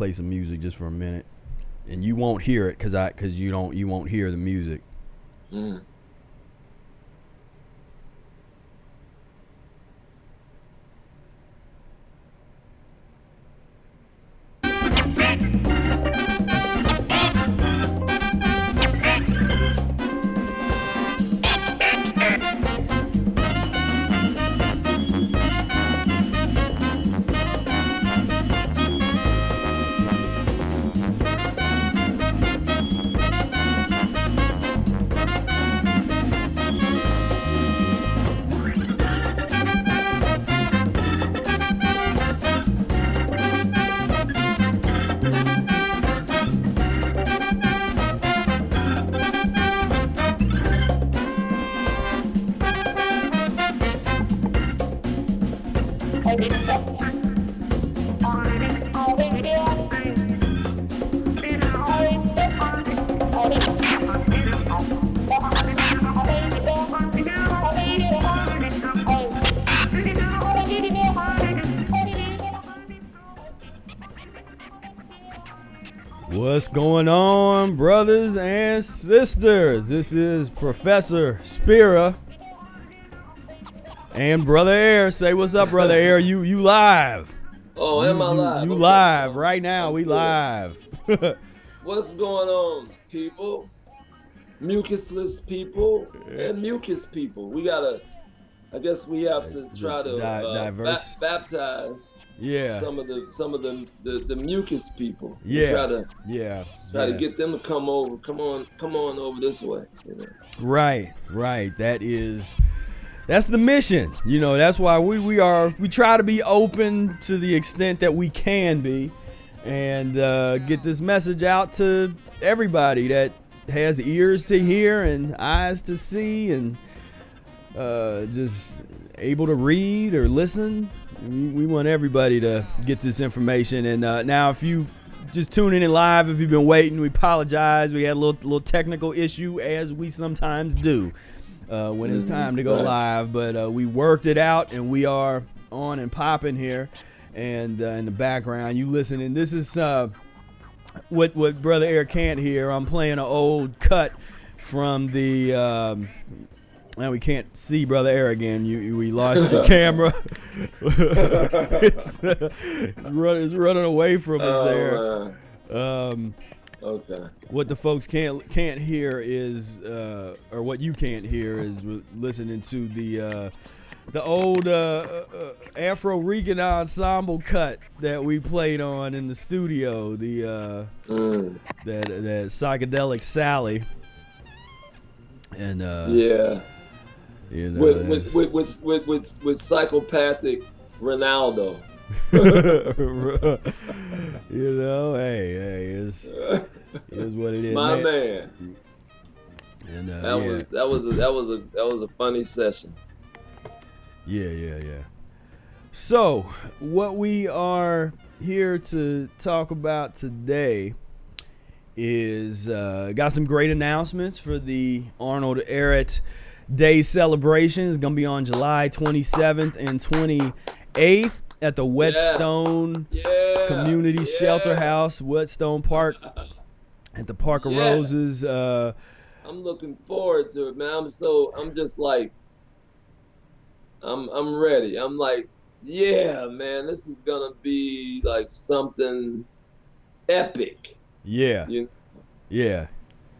play some music just for a minute, and you won't hear it because you won't hear the music. Mm. What's going on, brothers and sisters? This is Professor Spira and Brother Ehret. Say what's up, Brother Ehret. You live. Oh, am I live? You Okay. live right now. We live. What's going on, people? Mucusless people and mucus people. We gotta, I guess we have to try to diverse. baptize some of the mucus people. Yeah. Try to get them to come on over this way. You know? Right. That's the mission. You know, that's why we try to be open to the extent that we can be, and get this message out to everybody that has ears to hear and eyes to see, and just able to read or listen. We want everybody to get this information. And now, if you just tuning in live, if you've been waiting, we apologize. We had a little technical issue, as we sometimes do when it's time to go live. But we worked it out, and we are on and popping here. And in the background, you listening. This is what Brother Ehret can't hear. I'm playing an old cut from the. Now we can't see Brother Ehret again. We lost your camera. it's running away from us there. Okay. What the folks can't hear is, or what you can't hear is listening to the old Afro Rican ensemble cut that we played on in the studio. The that psychedelic Sally. And you know, with psychopathic Ronaldo. You know, hey, is what it is. My man. And that was a funny session. Yeah. So, what we are here to talk about today is got some great announcements for the Arnold Ehret Day celebration. Is going to be on July 27th and 28th at the Whetstone Community Shelter House, Whetstone Park, at the Park of Roses. I'm looking forward to it, man. I'm just like, I'm ready. I'm like, yeah, man, this is gonna be like something epic. Yeah. You know? Yeah.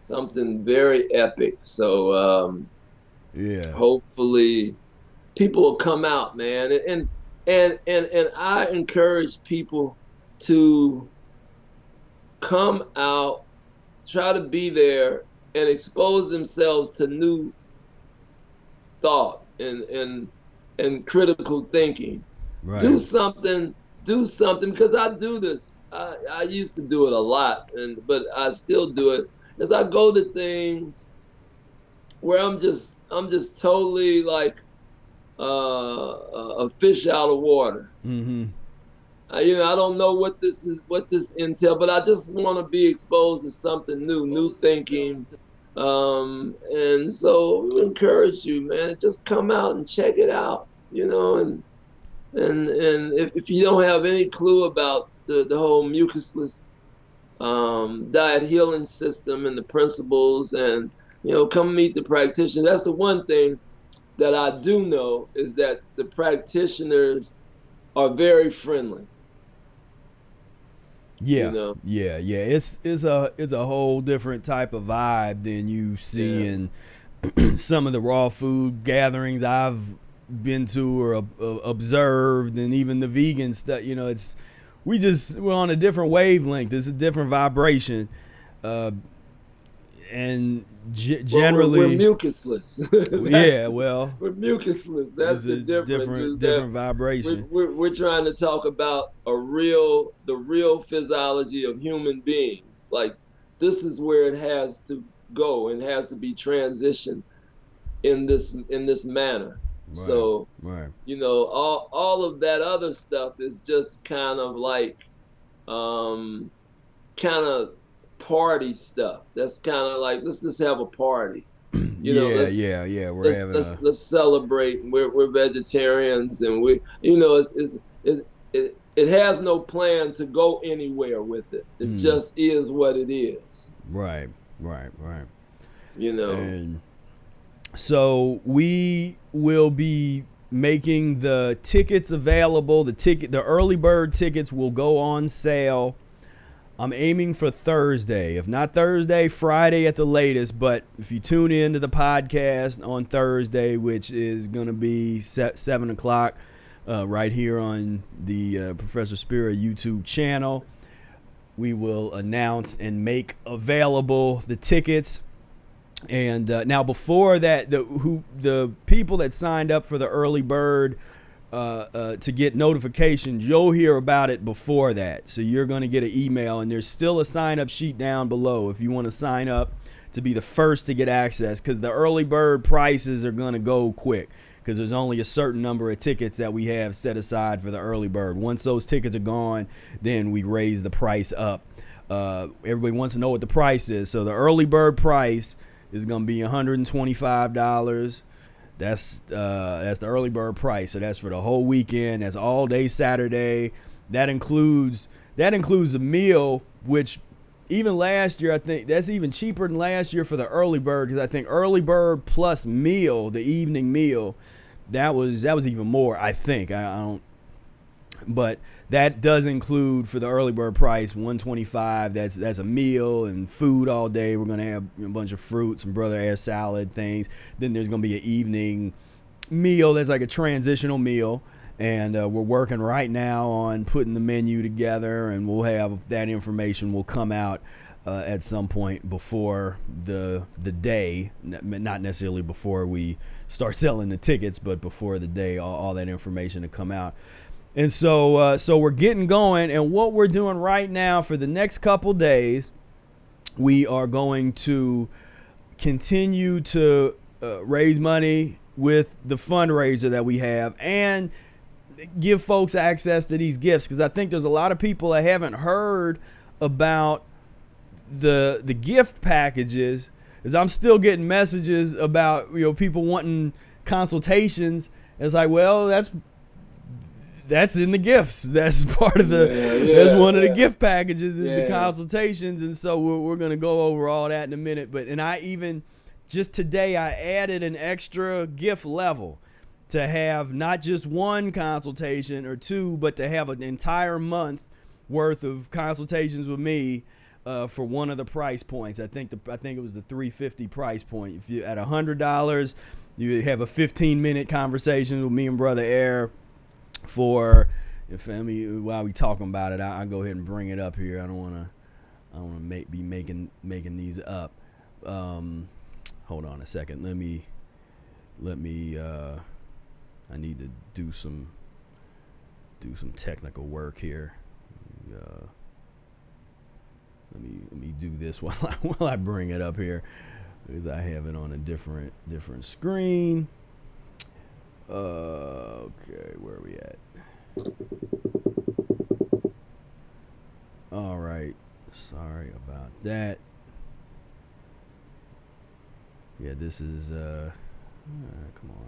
Something very epic. So hopefully people will come out, man. And I encourage people to come out, try to be there and expose themselves to new thought and critical thinking. Right. Do something because I do this. I used to do it a lot, but I still do it as I go to things where I'm just totally like a fish out of water. Mm-hmm. I don't know what this entails, but I just want to be exposed to something new thinking. And so we encourage you, man, just come out and check it out, and if you don't have any clue about the whole mucusless diet healing system and the principles, and come meet the practitioner. That's the one thing that I do know, is that the practitioners are very friendly. Yeah, yeah. It's a whole different type of vibe than you see in some of the raw food gatherings I've been to or observed, and even the vegan stuff. We're on a different wavelength. It's a different vibration, and generally we're mucusless. Yeah, well, we're mucusless. That's the difference. Different vibration. We're trying to talk about the real physiology of human beings. Like, this is where it has to go and has to be transitioned in this manner. Right, so right. all of that other stuff is just kind of like kind of party stuff. That's kind of like, let's just have a party. Let's celebrate. We're vegetarians, and it has no plan to go anywhere with it. It just is what it is. Right. And so we will be making the tickets available. The early bird tickets will go on sale. I'm aiming for Thursday. If not Thursday, Friday at the latest. But if you tune in to the podcast on Thursday, which is going to be 7 o'clock right here on the Professor Spira YouTube channel, we will announce and make available the tickets. And now, before that, the people that signed up for the early bird to get notifications, you'll hear about it before that. So you're going to get an email, and there's still a sign-up sheet down below if you want to sign up to be the first to get access, because the early bird prices are going to go quick, because there's only a certain number of tickets that we have set aside for the early bird. Once those tickets are gone, then we raise the price up. Everybody wants to know what the price is. So the early bird price is going to be $125. That's the early bird price. So that's for the whole weekend. That's all day Saturday. That includes a meal, which even last year, I think that's even cheaper than last year for the early bird, because I think early bird plus meal, the evening meal, that was even more, I think. I don't, but that does include, for the early bird price, $125. That's a meal and food all day. We're gonna have a bunch of fruits and brother air salad things. Then there's gonna be an evening meal that's like a transitional meal, and we're working right now on putting the menu together, and we'll have that information will come out at some point before the day, not necessarily before we start selling the tickets, but before the day, all that information to come out. And so we're getting going, and what we're doing right now for the next couple days, we are going to continue to raise money with the fundraiser that we have, and give folks access to these gifts, because I think there's a lot of people that haven't heard about the gift packages. As I'm still getting messages about people wanting consultations. It's like, well, that's in the gifts. That's part of that's one of the gift packages is the consultations. And so we're going to go over all that in a minute. And I even, just today, I added an extra gift level to have not just one consultation or two, but to have an entire month worth of consultations with me for one of the price points. I think it was the $350 price point. If you at $100, you have a 15-minute conversation with me and Brother Air. While we talking about it, I'll go ahead and bring it up here. I don't want to be making these up. Hold on a second. Let me. I need to do some technical work here. Let me do this while I bring it up here, because I have it on a different screen. Okay, where are we at? All right. Sorry about that. Yeah, this is come on.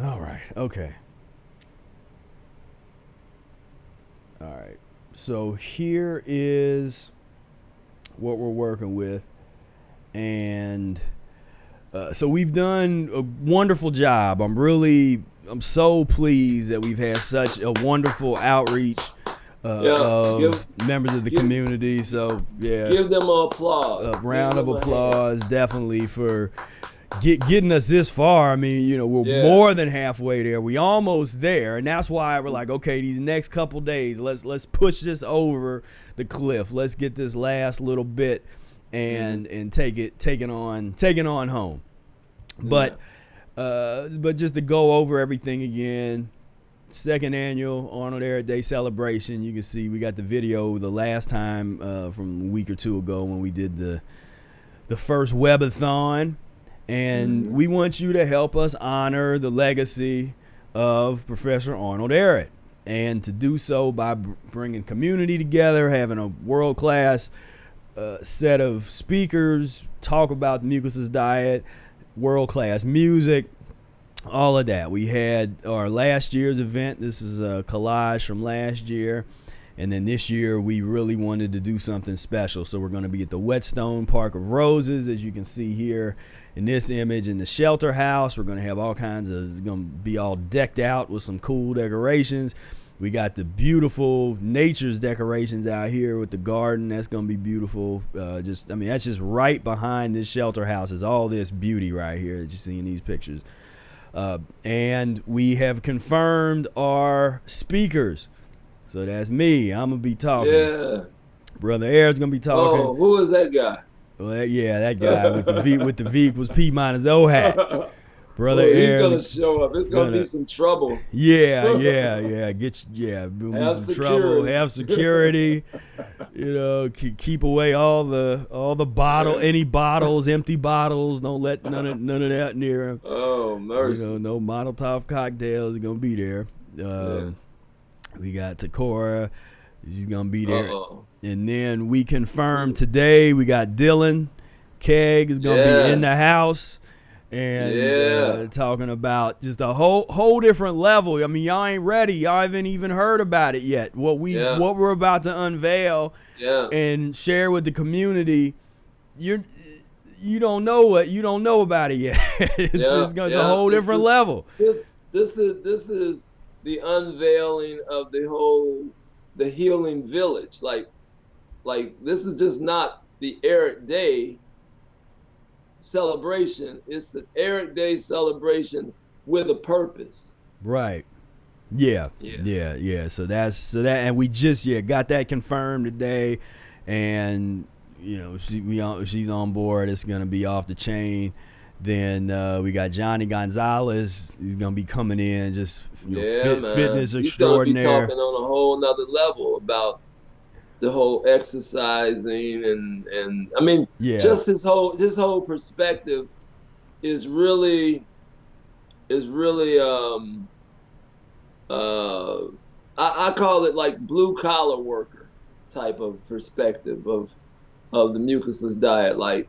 All right. Okay. All right. So here is what we're working with. And so we've done a wonderful job. I'm so pleased that we've had such a wonderful outreach of members of the community. So, yeah. Give them an applause. A round of applause, definitely, for getting us this far. I mean, you know, we're more than halfway there. We almost there, and that's why we're like, okay, these next couple days, let's push this over the cliff. Let's get this last little bit and take it on home. But just to go over everything again, second annual Arnold Ehret Day celebration. You can see we got the video the last time from a week or two ago when we did the first webathon. And we want you to help us honor the legacy of Professor Arnold Ehret. And to do so by bringing community together, having a world-class set of speakers, talk about the mucusless diet, world-class music, all of that. We had our last year's event. This is a collage from last year. And then this year, we really wanted to do something special. So we're going to be at the Whetstone Park of Roses, as you can see here in this image, in the shelter house. We're going to have all kinds of, it's going to be all decked out with some cool decorations. We got the beautiful nature's decorations out here with the garden. That's going to be beautiful. That's just right behind this shelter house is all this beauty right here that you see in these pictures. And we have confirmed our speakers. So that's me. I'm going to be talking. Yeah. Brother Ehret's going to be talking. Oh, who is that guy? Well, that guy with the V was P minus O hat. Brother Ehret. He's going to show up. It's going to be some trouble. Yeah. Have some trouble. Have security. You know, keep away all the bottle, any bottles, empty bottles. Don't let none of that near him. Oh, mercy. You know, no Molotov cocktails are going to be there. We got Takora. She's going to be there. And then we confirmed today we got Dylan Keg is going to be in the house. And talking about just a whole different level. I mean, y'all ain't ready. Y'all haven't even heard about it yet. What we're about to unveil and share with the community, you don't know about it yet. It's a whole different level. This is the unveiling of the healing village. Like this is just not the Ehret Day celebration. It's an Ehret Day celebration with a purpose. Right. Yeah. So that, and we just got that confirmed today, and you know she's on board. It's gonna be off the chain. Then we got Johnny Gonzalez. He's gonna be coming in, just fitness extraordinaire. He's gonna be talking on a whole nother level about the whole exercising and I mean just his whole perspective is really I call it like blue collar worker type of perspective of the mucusless diet. Like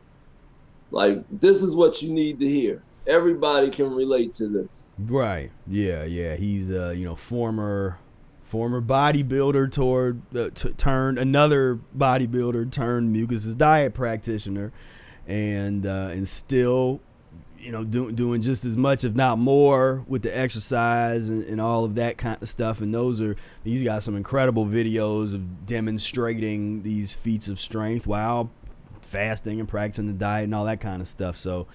this is what you need to hear. Everybody can relate to this. Right. Yeah. He's former bodybuilder turned another bodybuilder turned mucusless diet practitioner, and still doing just as much, if not more, with the exercise and all of that kind of stuff. And he's got some incredible videos of demonstrating these feats of strength while fasting and practicing the diet and all that kind of stuff. So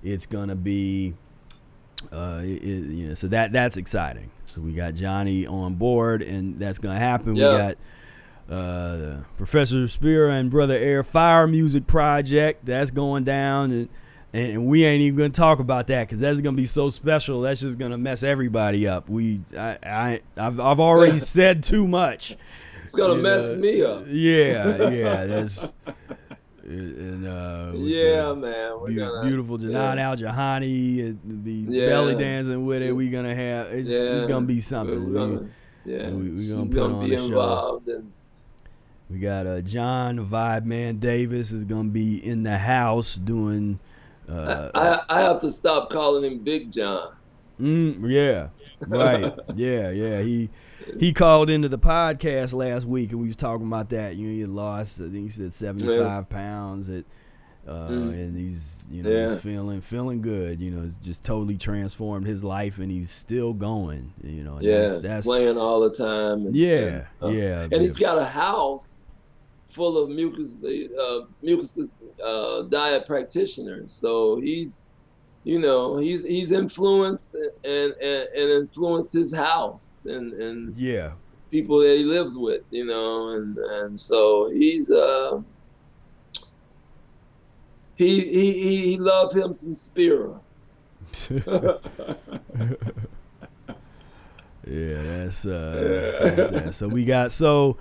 it's gonna be so that's exciting. So we got Johnny on board, and that's gonna happen. We got Professor Spira and Brother Air Fire Music Project that's going down, and we ain't even gonna talk about that because that's gonna be so special. That's just gonna mess everybody up. I've already said too much. It's gonna mess me up. Yeah, that's. And man, we're beautiful Janan Al Jahani and be belly dancing with it. We're gonna have it's gonna be something. We're gonna put on the show. We got John Vibe Man Davis is gonna be in the house doing. I have to stop calling him Big John. Yeah, right. Yeah. He called into the podcast last week, and we was talking about that. You know, he had lost, I think he said 75 pounds, and he's, you know, just feeling good. You know, just totally transformed his life, and he's still going. You know, that's playing all the time. And he's got a house full of mucus diet practitioners. So he's influenced and influenced his house and people that he lives with, you know, and so he's he loved him some Spira. That's so we got so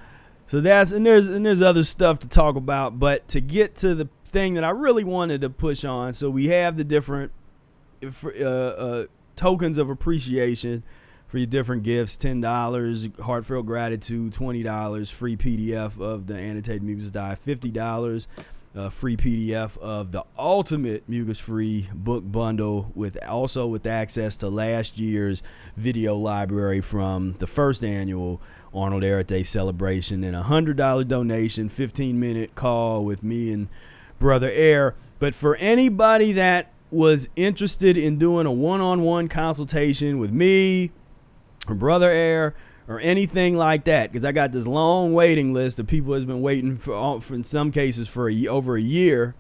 that's and there's other stuff to talk about, but to get to the thing that I really wanted to push on, so we have the different tokens of appreciation for your different gifts: $10 heartfelt gratitude, $20 free PDF of the annotated mucus diet, $50 free PDF of the ultimate mucus-free book bundle, with access to last year's video library from the first annual Arnold Ehret Day celebration, and a $100 donation, 15-minute call with me and Brother Air. But for anybody that was interested in doing a one-on-one consultation with me or Brother Air or anything like that, because I got this long waiting list of people that's been waiting for in some cases for over a year,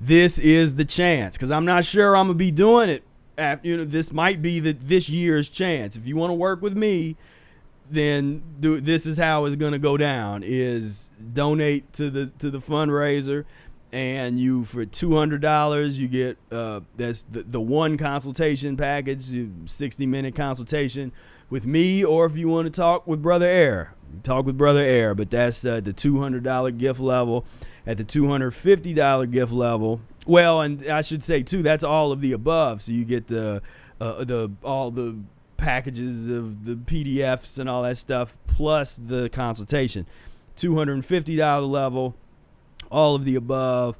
this is the chance, because I'm not sure I'm gonna be doing it after, you know, this might be this year's chance. If you want to work with me, then this is how it's gonna go down: is donate to the fundraiser, and you, for $200, you get that's the one consultation package, 60-minute consultation with me, or if you want to talk with Brother Air, talk with Brother Air. But that's the $200 gift level. At the $250 gift level, well, and I should say too, that's all of the above. So you get all the packages of the PDFs and all that stuff, plus the consultation. $250 level, all of the above,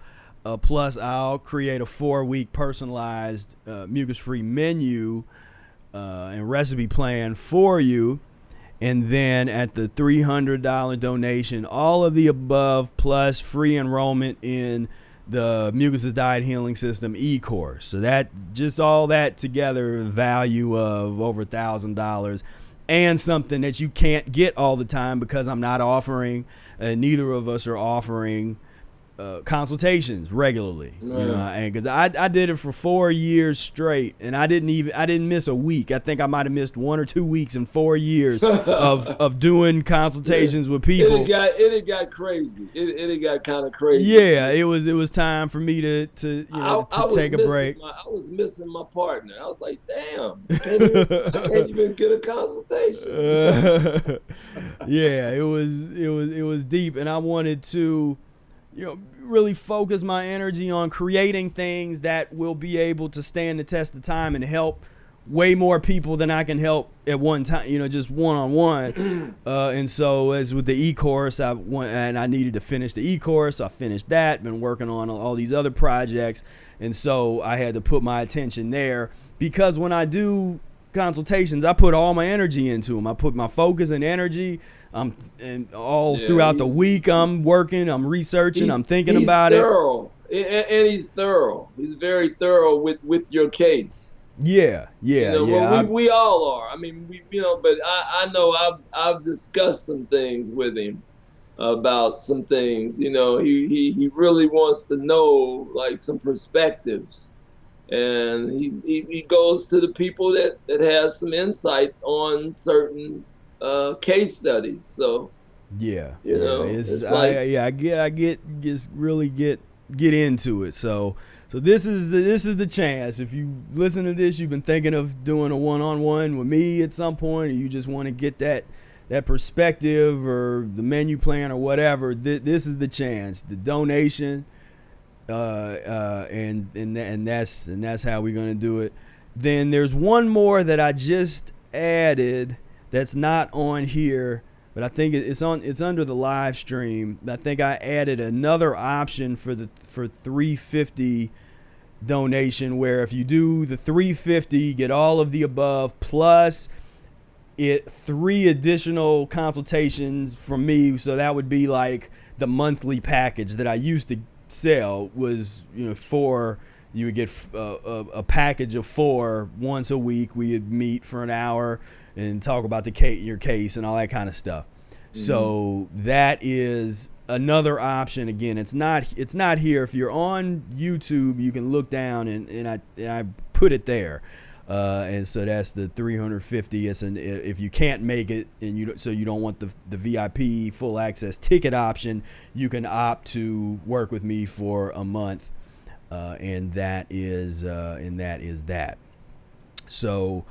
plus I'll create a 4-week personalized mucus-free menu and recipe plan for you. And then at the $300 donation, all of the above plus free enrollment in the Mucusless Diet Healing System e-course. So that, just all that together, value of over $1,000, and something that you can't get all the time because I'm not offering, neither of us are offering consultations regularly, you know, and because I did it for 4 years straight, and I didn't miss a week. I think I might have missed 1 or 2 weeks in 4 years of doing consultations with people. It got crazy. It got kind of crazy. Yeah, it was time for me to take a break. I was missing my partner. I was like, damn, I can't even get a consultation. Yeah, it was deep, and I wanted to, you know, really focus my energy on creating things that will be able to stand the test of time and help way more people than I can help at one time, you know, just one-on-one. And so, as with the e-course, I needed to finish the e-course. So I finished that, been working on all these other projects. And so I had to put my attention there, because when I do consultations, I put all my energy into them. I put my focus and energy. Throughout the week, I'm working, I'm researching, I'm thinking about it. And he's thorough. He's very thorough with your case. Yeah. Well, we all are. I mean, but I know I've discussed some things with him about some things. You know, he really wants to know, like, some perspectives, and he goes to the people that has some insights on certain case studies. So it's like, I get into it. So this is the chance. If you listen to this, you've been thinking of doing a one-on-one with me at some point, or you just want to get that perspective or the menu plan or whatever, this is the chance. The donation, and that's how we're gonna do it. Then there's one more that I just added that's not on here, but I think it's under the live stream. I think I added another option for $350 donation where if you do the $350, you get all of the above plus 3 additional consultations from me. So that would be like the monthly package that I used to sell was, 4. You would get a package of 4 once a week. We would meet for an hour and talk about your case and all that kind of stuff. Mm-hmm. So that is another option. Again, it's not here. If you're on YouTube, you can look down and I put it there. And so that's the $350. If you can't make it and you don't want the VIP full access ticket option, you can opt to work with me for a month. And that is that. So,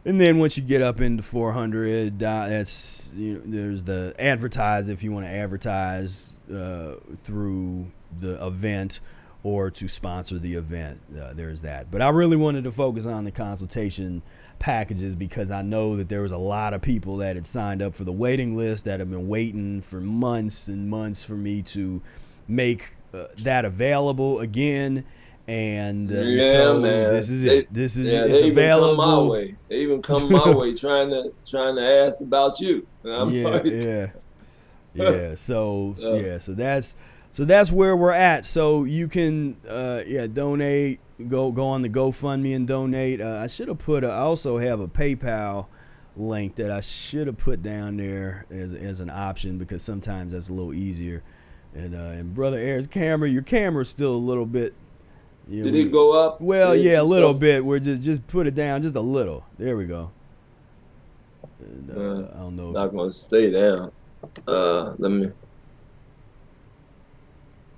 and then once you get up into 400, that's there's the advertise if you want to advertise through the event or to sponsor the event. There's that. But I really wanted to focus on the consultation packages because I know that there was a lot of people that had signed up for the waiting list that have been waiting for months and months for me to make that available again, and so man. This is it. It's they available. Come my way. They even come my way trying to ask about you. And So that's where we're at. So you can donate. Go on the GoFundMe and donate. I should have I also have a PayPal link that I should have put down there as an option because sometimes that's a little easier. And Brother Ehret's your camera's still a little bit. Did it go up? Well, a little bit. We're just put it down just a little. There we go. And, I don't know. Not gonna stay down. Let me.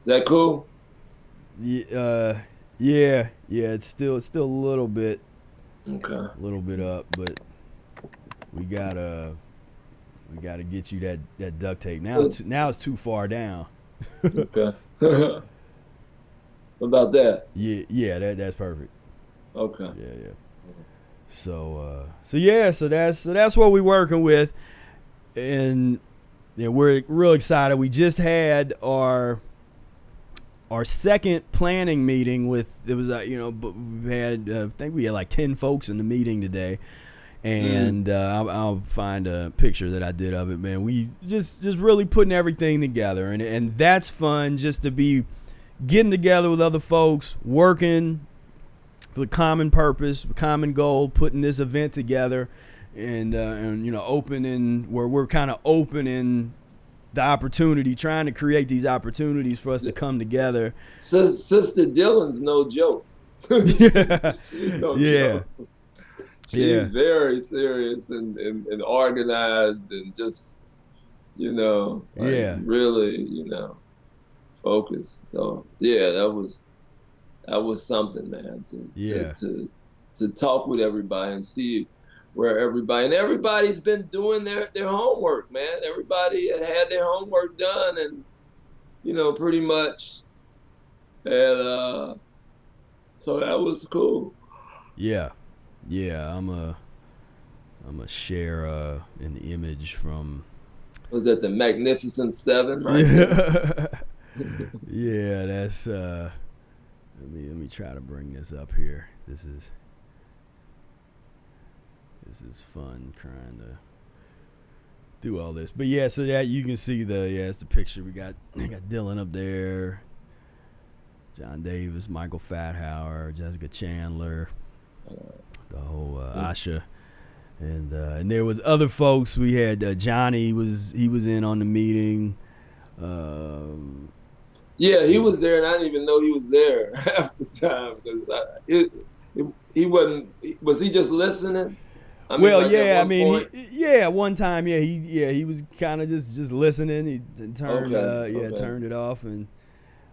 Is that cool? Yeah. It's still a little bit. Okay. A little bit up, but we gotta get you that duct tape. Now it's too far down. Okay. What about that? Yeah, that's perfect. Okay. Yeah. So that's what we're working with, and we're real excited. We just had our second planning meeting with we had I think we had like 10 folks in the meeting today. And I'll find a picture that I did of it, man. We just really putting everything together, and that's fun just to be getting together with other folks, working for a common purpose, common goal, putting this event together, and opening where we're kind of opening the opportunity, trying to create these opportunities for us to come together. Sister Dylan's no joke. She's no joke. She's very serious and organized and just, really, focused. So that was something, man, to talk with everybody and see where everybody's been doing their homework, man. Everybody had their homework done and, pretty much had, so that was cool. Yeah, I'm a share an image from. Was that the Magnificent Seven, right? Yeah, that's. Let me try to bring this up here. This is fun trying to do all this, but so that you can see it's the picture we got. I got Dylan up there, John Davis, Michael Fathauer, Jessica Chandler. The whole Asha, and there was other folks. We had Johnny he was in on the meeting. He was there, and I didn't even know he was there half the time because he wasn't. Was he just listening? One time, he was kind of just listening. He turned turned it off, and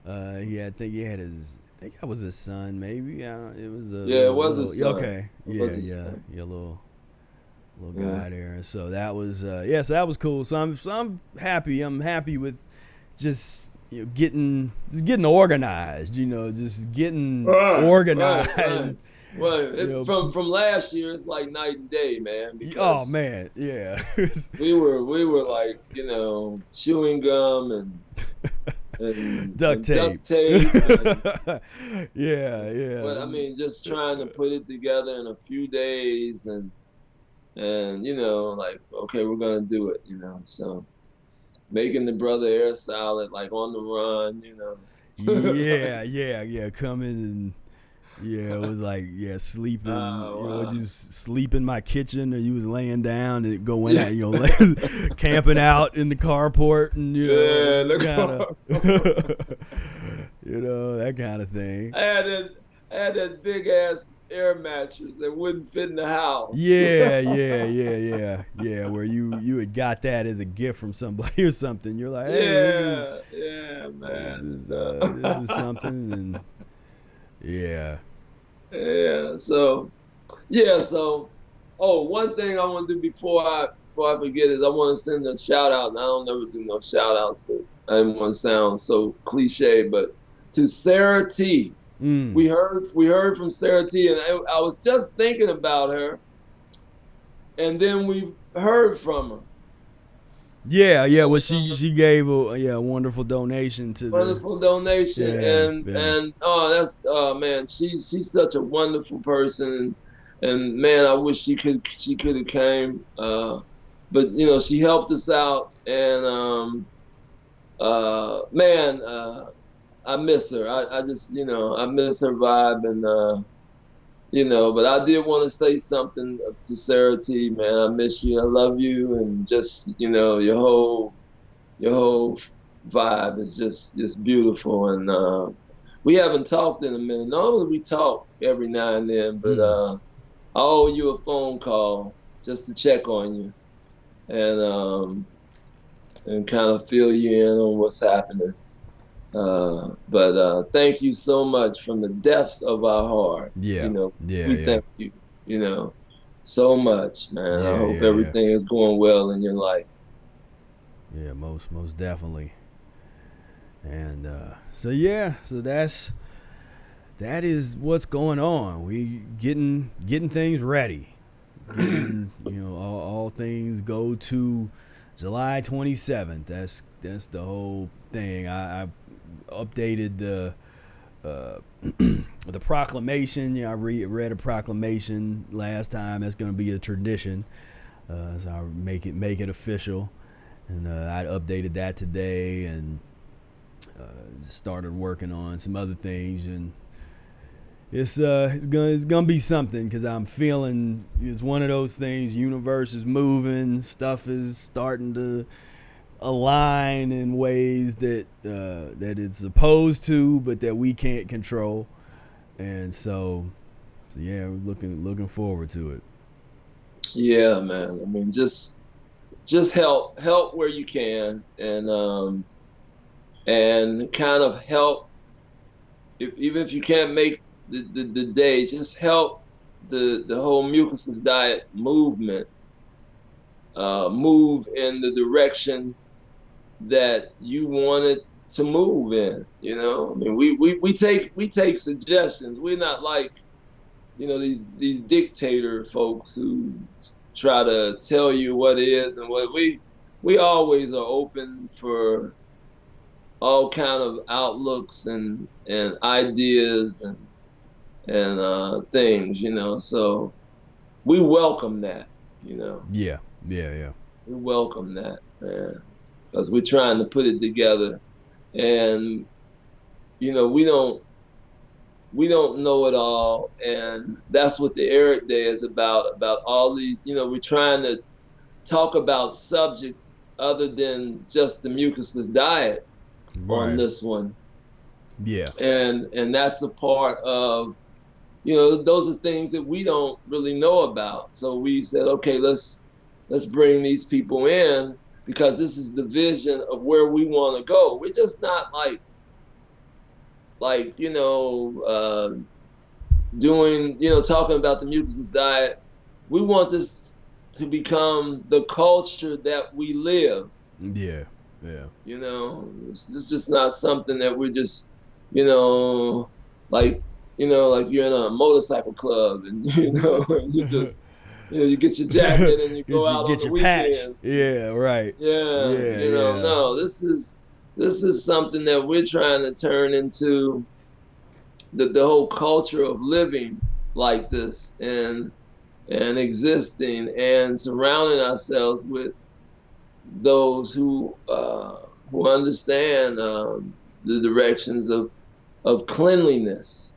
I think he had his. I think that was his son, maybe. It was it was his son. Okay, little guy there. So that was so that was cool. So I'm happy. I'm happy with just getting organized. Just getting organized. Right. Well, from last year, it's like night and day, man. Oh man, yeah. we were like chewing gum and Duct tape. Duct tape. Yeah. But I mean, just trying to put it together in a few days, and like, okay, we're gonna do it, So making the brother air salad, like on the run, Yeah. Coming and it was like sleeping. Wow. Just sleep in my kitchen, or you was laying down and going out, camping out in the carport, and that kind of thing. I had that big ass air mattress that wouldn't fit in the house. Yeah. Where you had got that as a gift from somebody or something. You're like, hey, man. This is something, and yeah. So, one thing I want to do before I forget is I want to send a shout out, and I don't never do no shout outs, but I didn't want to sound so cliche, but to Sarah T. We heard from Sarah T, and I was just thinking about her, and then we heard from her. Yeah. Well, she gave a wonderful donation to donation, and man, she's such a wonderful person, and man, I wish she could have came, but she helped us out, and I miss her. I just I miss her vibe, and but I did want to say something to Sarah T, man. I miss you. I love you. And just, your whole vibe is just beautiful. And we haven't talked in a minute. Normally we talk every now and then, but I owe you a phone call just to check on you and kind of fill you in on what's happening. But thank you so much from the depths of our heart. We thank you, so much, man. I hope everything is going well in your life. Yeah, most definitely. And so that is what's going on. We getting things ready. Getting, all things go to July 27th. That's the whole thing. I updated the proclamation. I read a proclamation last time. That's going to be a tradition, so I make it official, and I updated that today, and started working on some other things, and it's gonna be something, because I'm feeling it's one of those things. Universe is moving, stuff is starting to align in ways that it's supposed to, but that we can't control, and so we're looking forward to it. Yeah, man. I mean, just help where you can, and kind of help. Even if you can't make the day, just help the whole Mucusless Diet movement move in the direction that you want it to move in. I mean, we take suggestions. We're not like these dictator folks who try to tell you what is and what. We always are open for all kind of outlooks and ideas and things, so we welcome that. Yeah. We welcome that, man, because we're trying to put it together, and we don't know it all, and that's what the Ehret Day is about all these. We're trying to talk about subjects other than just the mucusless diet on this one. And that's a part of, those are things that we don't really know about. So we said, okay, let's bring these people in, because this is the vision of where we want to go. We're just not doing, talking about the mucusless diet. We want this to become the culture that we live. Yeah. It's just not something that we're just, like you're in a motorcycle club, and you just you get your jacket and you go out on the weekend. Yeah, right. No, this is this is something that we're trying to turn into the whole culture of living like this, and existing and surrounding ourselves with those who understand the directions of cleanliness.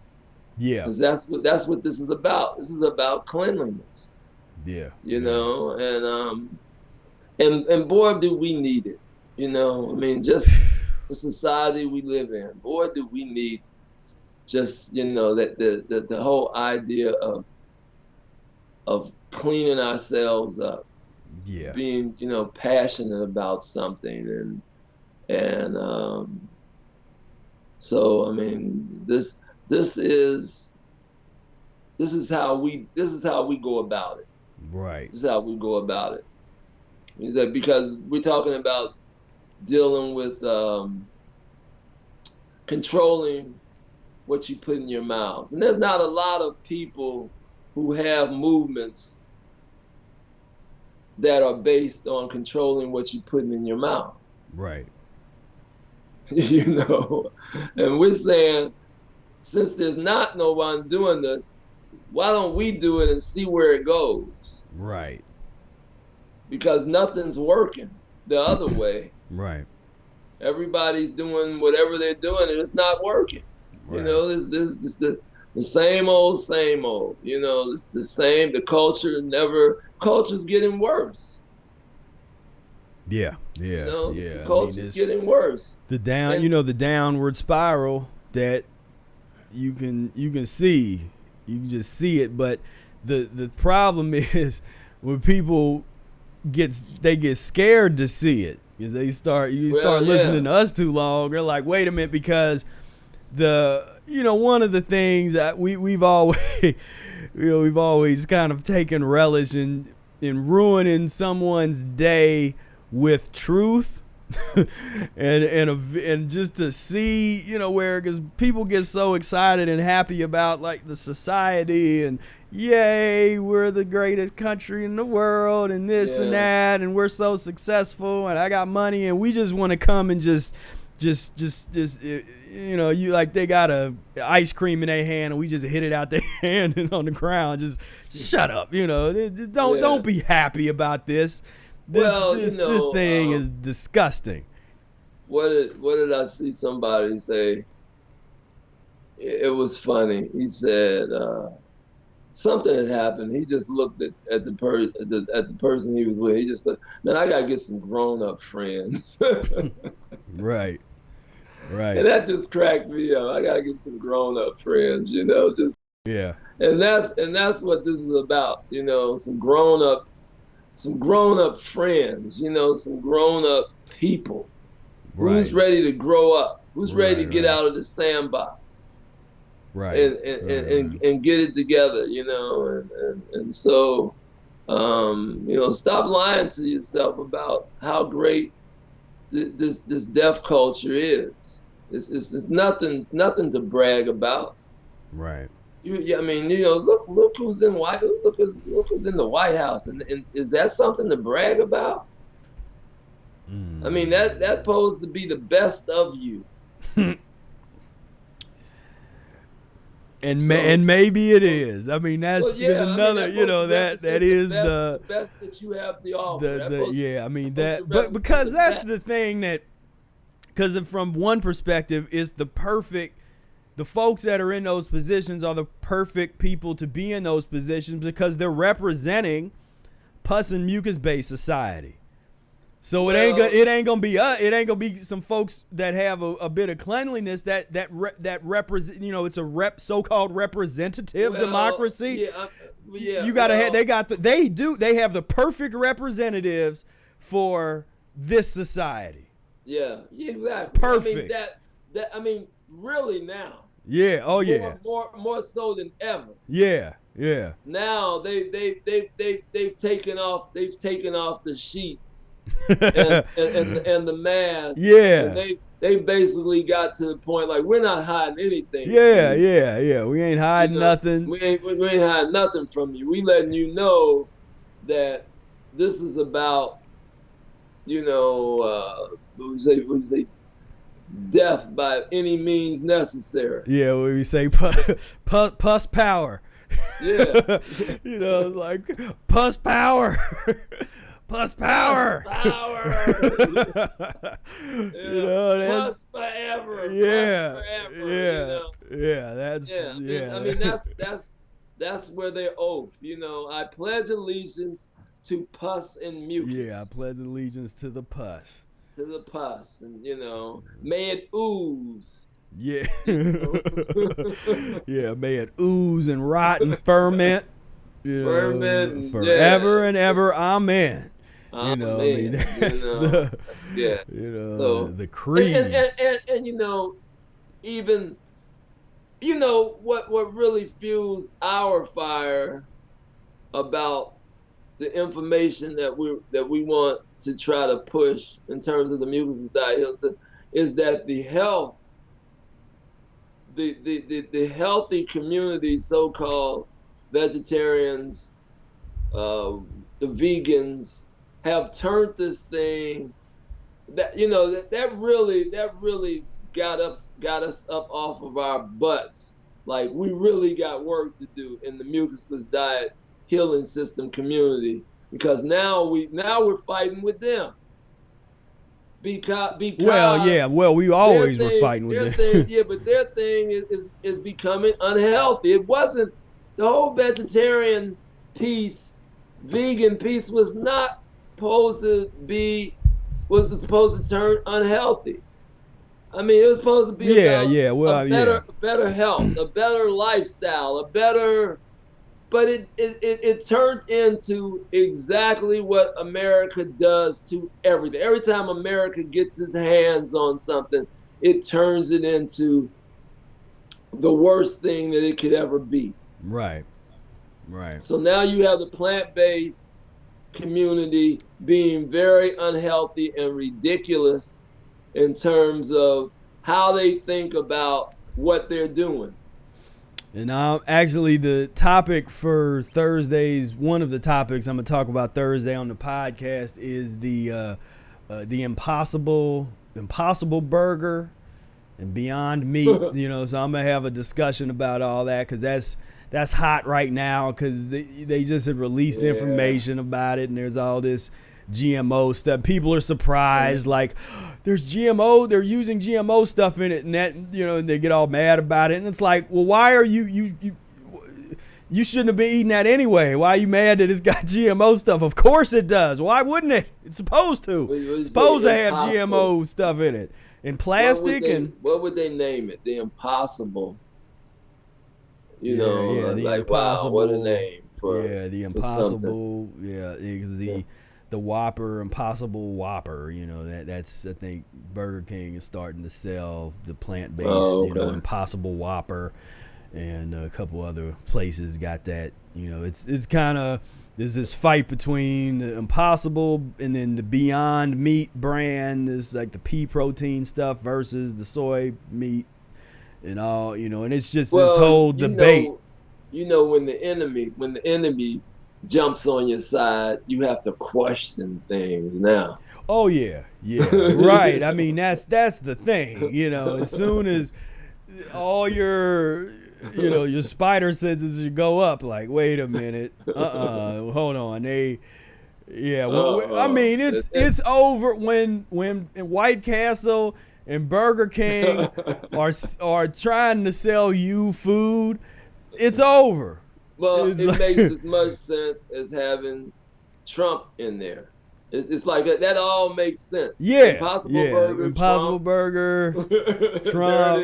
Yeah. Because that's what this is about. This is about cleanliness. Yeah. You know, and boy, do we need it. You know, I mean, just the society we live in. Boy, do we need just, you know, that the whole idea of cleaning ourselves up. Yeah. Being, you know, passionate about something, and so I mean, this is how we go about it. Right. This is how we go about it. Is that because we're talking about dealing with controlling what you put in your mouths, and there's not a lot of people who have movements that are based on controlling what you're putting in your mouth. Right. You know, and we're saying, since there's not no one doing this, why don't we do it and see where it goes? Right. Because nothing's working the other way. Right. Everybody's doing whatever they're doing, and it's not working. Right. You know, this the same old. You know, it's the same. The culture's getting worse. Yeah. You know, the culture's getting worse. The downward spiral that you can see. You can just see it, but the problem is when people get scared to see it, because they start listening to us too long. They're like, wait a minute, because one of the things that we've always kind of taken relish in ruining someone's day with truth. and just to see, where, because people get so excited and happy about like the society and yay, we're the greatest country in the world and this and that, and we're so successful and I got money, and we just want to come and just they got a ice cream in their hand and we just hit it out their hand and on the ground, just shut up, just don't be happy about this. This thing is disgusting. What did I see somebody say? It was funny. He said something had happened. He just looked at the person he was with. He just thought, man, I gotta get some grown up friends. Right. And that just cracked me up. I gotta get some grown up friends. Just yeah. And that's what this is about. Some grown up friends, some grown up people. Right. Who's ready to grow up? Who's ready to get out of the sandbox? Right. And get it together, and so stop lying to yourself about how great this deaf culture is. It's nothing to brag about. Right. Look who's in look who's in the White House, and is that something to brag about? I mean, that's supposed to be the best of you. And maybe it is. I mean, that's another. That is the best that you have to offer. But because that's the thing that, because from one perspective, is the perfect. The folks that are in those positions are the perfect people to be in those positions because they're representing pus and mucus-based society. So it ain't gonna be some folks that have a bit of cleanliness that represent. It's a so-called representative democracy. You gotta have. They have the perfect representatives for this society. Yeah, exactly. Perfect. I mean, really now. Yeah. Oh yeah. More so than ever. Yeah. Yeah. Now they've taken off the sheets and the mask. Yeah. And they basically got to the point like, we're not hiding anything. Yeah. We ain't hiding nothing. We ain't hiding nothing from you. We letting you know that this is about death by any means necessary. Yeah, when we say pus power. Yeah. It's like pus power. Pus power. Pus power. That's pus forever. Yeah. Pus forever. Yeah. Yeah. That's I mean that's where they're oath. I pledge allegiance to pus and mucus. Yeah, I pledge allegiance to the pus. To the pus, and may it ooze. Yeah. Yeah, may it ooze and rot and ferment. Ferment forever and ever. Amen. Amen. I mean, that's the the creed. And even what really fuels our fire about the information that we want to try to push in terms of the Mucusless Diet Healing System is that the healthy community, so-called vegetarians, the vegans, have turned this thing that really got us up off of our butts. Like, we really got work to do in the Mucusless Diet Healing System community, because now we're fighting with them. Because we always were fighting with them. But their thing is becoming unhealthy. It wasn't the whole vegetarian piece, vegan piece was not supposed to supposed to turn unhealthy. I mean, it was supposed to be better health, a better lifestyle, but it turned into exactly what America does to everything. Every time America gets its hands on something, it turns it into the worst thing that it could ever be. Right. So now you have the plant-based community being very unhealthy and ridiculous in terms of how they think about what they're doing. And actually, the topic for Thursday's, one of the topics I'm going to talk about Thursday on the podcast is the Impossible Burger and Beyond Meat. So I'm going to have a discussion about all that, because that's hot right now, because they just had released information about it, and there's all this GMO stuff. People are surprised, like, there's GMO, they're using GMO stuff in it, and that, and they get all mad about it. And it's like, well, why are you shouldn't have been eating that anyway. Why are you mad that it's got GMO stuff? Of course it does. Why wouldn't it? It's supposed to. It's supposed to have GMO stuff in it. And plastic. What would they name it? The Impossible. The like, Impossible. Wow, what a name for the Impossible. Because the Whopper, Impossible Whopper, that's, I think Burger King is starting to sell the plant-based, Impossible Whopper, and a couple other places got that. It's kind of, there's this fight between the Impossible and then the Beyond Meat brand, this like the pea protein stuff versus the soy meat and all, and it's just this whole debate. When the enemy jumps on your side, you have to question things now. Oh yeah, right. I mean, that's the thing. As soon as all your spider senses go up, like, wait a minute, hold on, I mean, it's over when White Castle and Burger King are trying to sell you food. It's over. Well, it makes as much sense as having Trump in there. It's like that all makes sense. Yeah. Impossible Burger, Trump.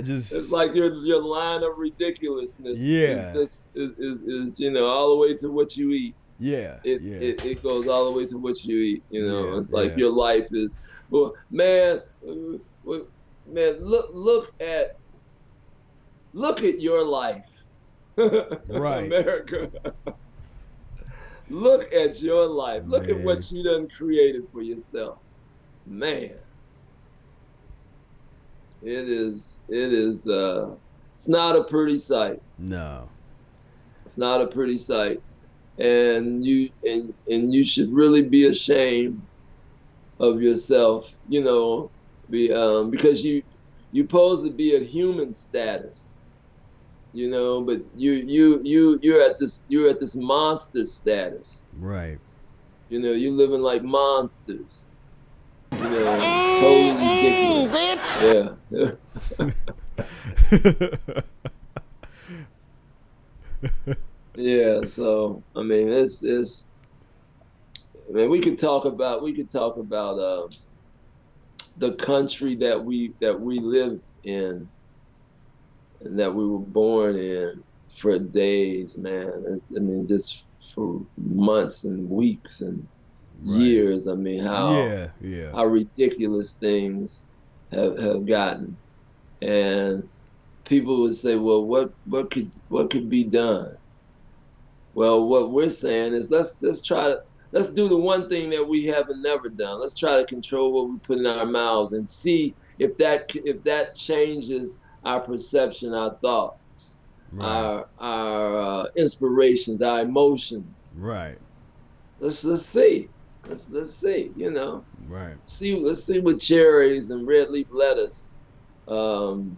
Just it's like your line of ridiculousness. Yeah. Is all the way to what you eat. Yeah. It goes all the way to what you eat. It's like your life is. Well, man, look at your life. Right. America. Look at your life. Look at what you done created for yourself. Man. It's not a pretty sight. No. It's not a pretty sight. And you should really be ashamed of yourself, Because you supposed to be at human status, you know, but you're at this monster status. Right. You know, you're living like monsters. You know, totally ridiculous. Yeah. Yeah. So I mean, it's. I mean, we could talk about the country that we live in and that we were born in for days, man. I mean, just for months and weeks and years. I mean, how ridiculous things have gotten, and people would say, "Well, what could be done?" Well, what we're saying is let's do the one thing that we haven't never done. Let's try to control what we put in our mouths and see if that changes our perception, our thoughts, our inspirations, our emotions. Right. Let's see. Let's see. You know. Right. Let's see what cherries and red leaf lettuce. You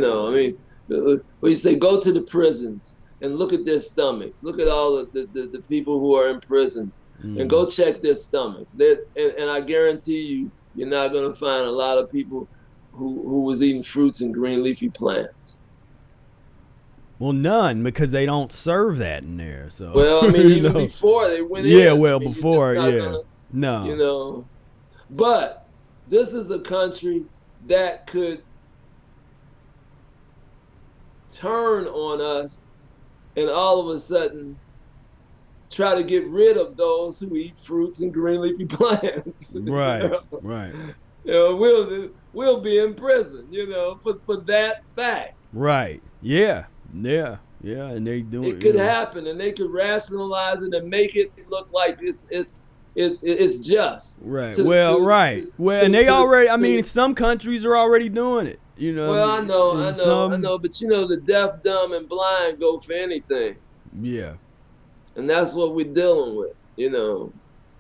know, I mean, when you say go to the prisons and look at their stomachs, look at all the people who are in prisons, and go check their stomachs. And I guarantee you, you're not going to find a lot of people who was eating fruits and green leafy plants. Well, none, because they don't serve that in there. So. Well, I mean, even before they went in. Yeah, well, I mean, before, no. You know, but this is a country that could turn on us and all of a sudden try to get rid of those who eat fruits and green leafy plants. Right, you know? Right. You know, we'll be in prison, you know, for that fact. Right. Yeah. Yeah. Yeah. And they do it. It could happen, and they could rationalize it and make it look like it's just. Right. And they already. I mean, some countries are already doing it. You know. Well, I know, but you know, the deaf, dumb, and blind go for anything. Yeah. And that's what we're dealing with. You know,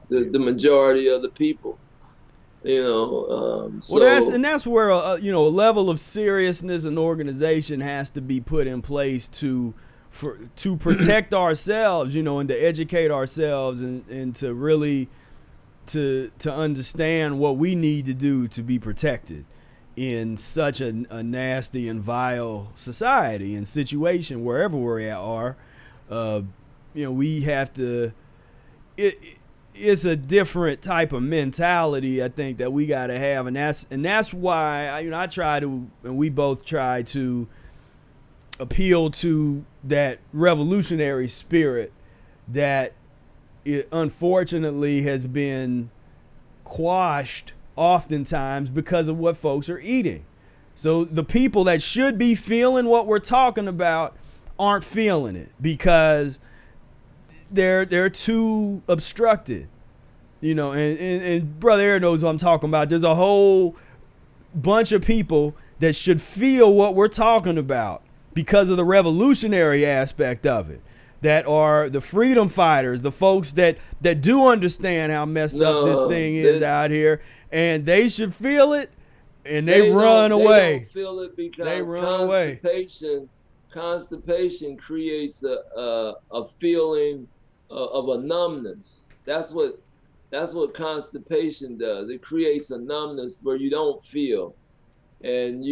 the majority of the people. You know. So, well, that's where a level of seriousness and organization has to be put in place to protect ourselves, you know, and to educate ourselves and to really to understand what we need to do to be protected in such a nasty and vile society and situation wherever we are. You know, we have to. It's a different type of mentality, I think, that we got to have, and that's why I try to, and we both try to appeal to that revolutionary spirit that unfortunately has been quashed oftentimes because of what folks are eating. So the people that should be feeling what we're talking about aren't feeling it because they're too obstructed, you know, and Brother Ehret knows what I'm talking about. There's a whole bunch of people that should feel what we're talking about because of the revolutionary aspect of it, that are the freedom fighters, the folks that do understand how messed up this thing is out here, and they should feel it, and they run away. They don't feel it because they run away. Constipation creates a feeling of a numbness. That's what constipation does. It creates a numbness where you don't feel, and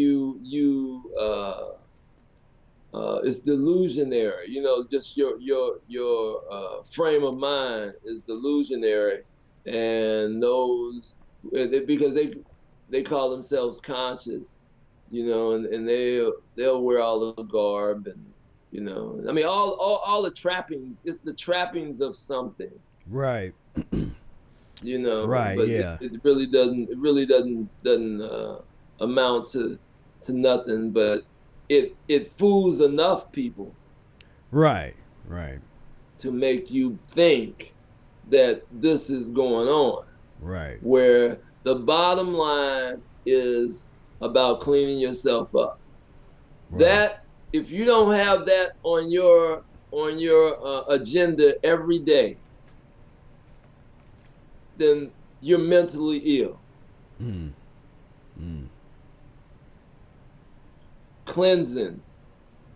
it's delusionary. You know, just your frame of mind is delusionary, and because they call themselves conscious, you know, and they'll wear all the garb, and you know, I mean, all the trappings. It's the trappings of something, right? You know, right? But yeah. It really doesn't amount to nothing, but it fools enough people, right, to make you think that this is going on, right? Where the bottom line is about cleaning yourself up. Right. That if you don't have that on your agenda every day, then you're mentally ill. Cleansing,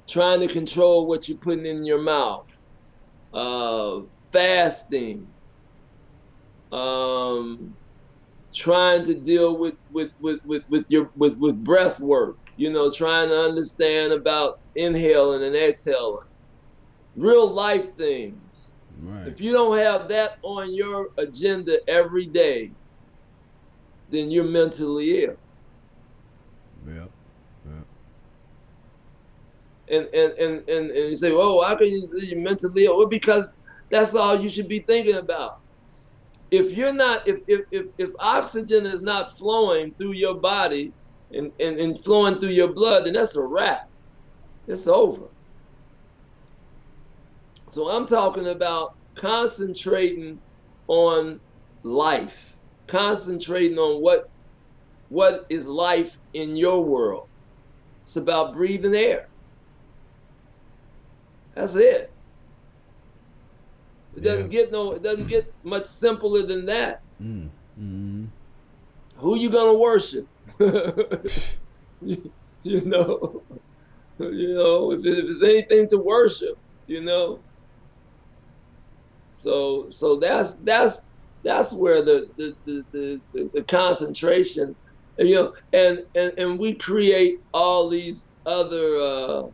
trying to control what you're putting in your mouth, fasting, trying to deal with breath work, trying to understand about inhaling and exhaling, real life things. Right. If you don't have that on your agenda every day, then you're mentally ill. Yep. And you say, "Well, how can you're mentally ill?" Well, because that's all you should be thinking about. If you're not, if oxygen is not flowing through your body and flowing through your blood, then that's a wrap. It's over. So I'm talking about concentrating on life, concentrating on what is life in your world. It's about breathing air. That's it. It doesn't get much simpler than that. Who you gonna worship? you know, if it's anything to worship, So that's where the concentration, and we create all these other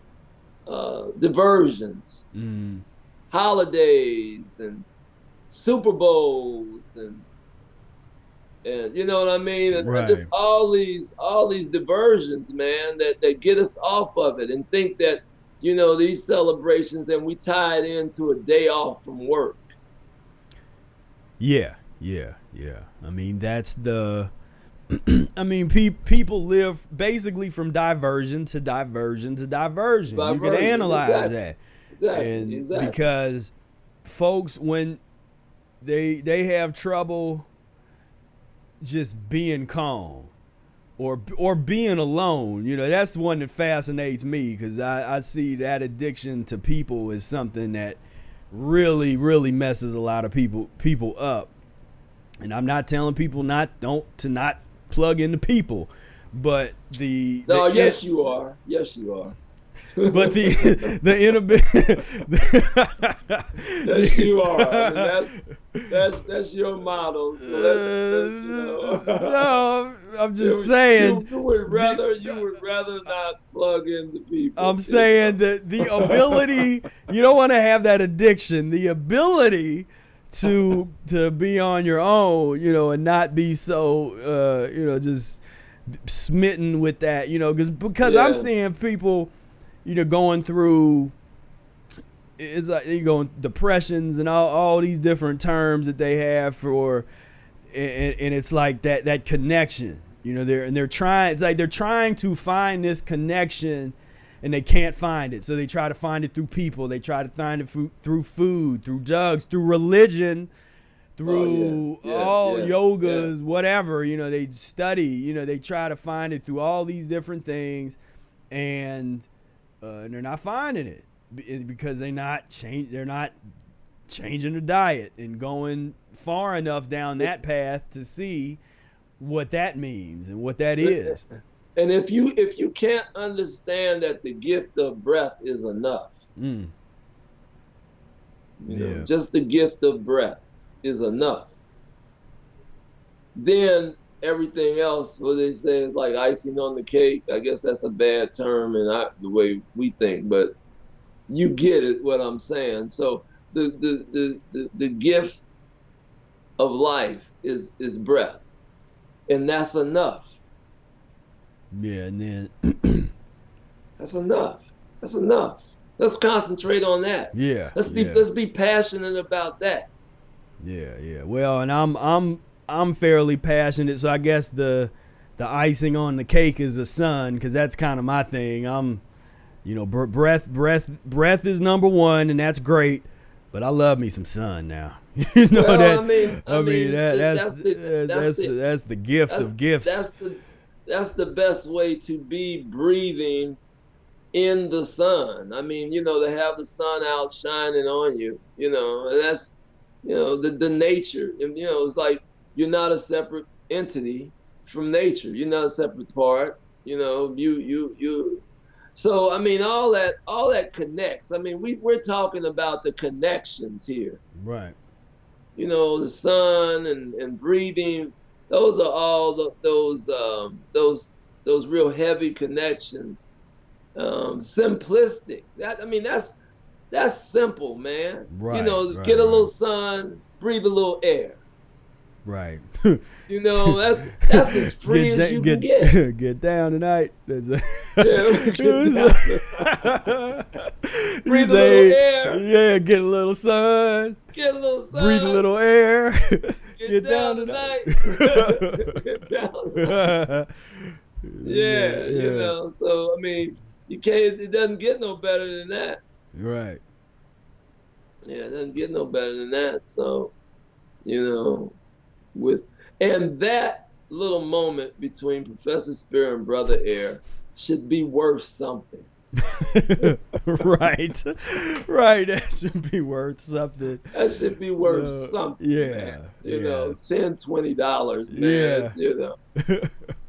diversions, holidays and Super Bowls and you know what I mean, and right. just all these diversions, man, that get us off of it and think that these celebrations, and we tie it into a day off from work. Yeah. I mean, that's the. I mean, people live basically from diversion to diversion to diversion. You can analyze that. Exactly. Because folks, when they have trouble just being calm or being alone, that's the one that fascinates me, because I see that addiction to people is something that really, really messes a lot of people up. And I'm not telling people not plug into people, but yes you are. But the inability. Yes, you are. I mean, that's your model. So no, I'm just saying. You would rather not plug into people. I'm saying that the ability. You don't want to have that addiction. The ability to be on your own, and not be so, just smitten with that, because I'm seeing people, going through, it's like you going depressions and all these different terms that they have for, and it's like that connection, they're trying. It's like they're trying to find this connection, and they can't find it. So they try to find it through people. They try to find it through food, through drugs, through religion, through yogas, whatever. They study. They try to find it through all these different things, and they're not finding it because they're not changing their diet and going far enough down that path to see what that means and what that is. And if you can't understand that the gift of breath is enough, just the gift of breath is enough, then everything else, what they say, is like icing on the cake. I guess that's a bad term and not the way we think, but you get it what I'm saying. So the gift of life is breath, and that's enough. Yeah, and then that's enough. Let's concentrate on that. Yeah. Let's be passionate about that. Yeah. Well, and I'm fairly passionate, so I guess the icing on the cake is the sun, because that's kind of my thing. I'm, breath is number one, and that's great, but I love me some sun now. That's the gift of gifts. That's the best way to be breathing in the sun. I mean, to have the sun out shining on you, that's, the nature. And, it's like you're not a separate entity from nature. You're not a separate part. You know, you. So I mean, all that connects. I mean, we're talking about the connections here. Right. You know, the sun and breathing. Those are all those real heavy connections. Simplistic. That's simple, man. Right. You know, Right, get a little right. sun, breathe a little air. Right. You know, that's as free as you can get. Get down tonight. That's a, Yeah, get down. Breathe a little air. Yeah, get a little sun. Get a little sun. Breathe a little air. Get down tonight. Get down tonight. Yeah, you know. So I mean, you can't. It doesn't get no better than that. Right. Yeah, it doesn't get no better than that. So, you know, and that little moment between Professor Spira and Brother Air should be worth something. Right. Right. That should be worth something. That should be worth something. Yeah. Man. You know, $10, $20, man. Yeah. You know.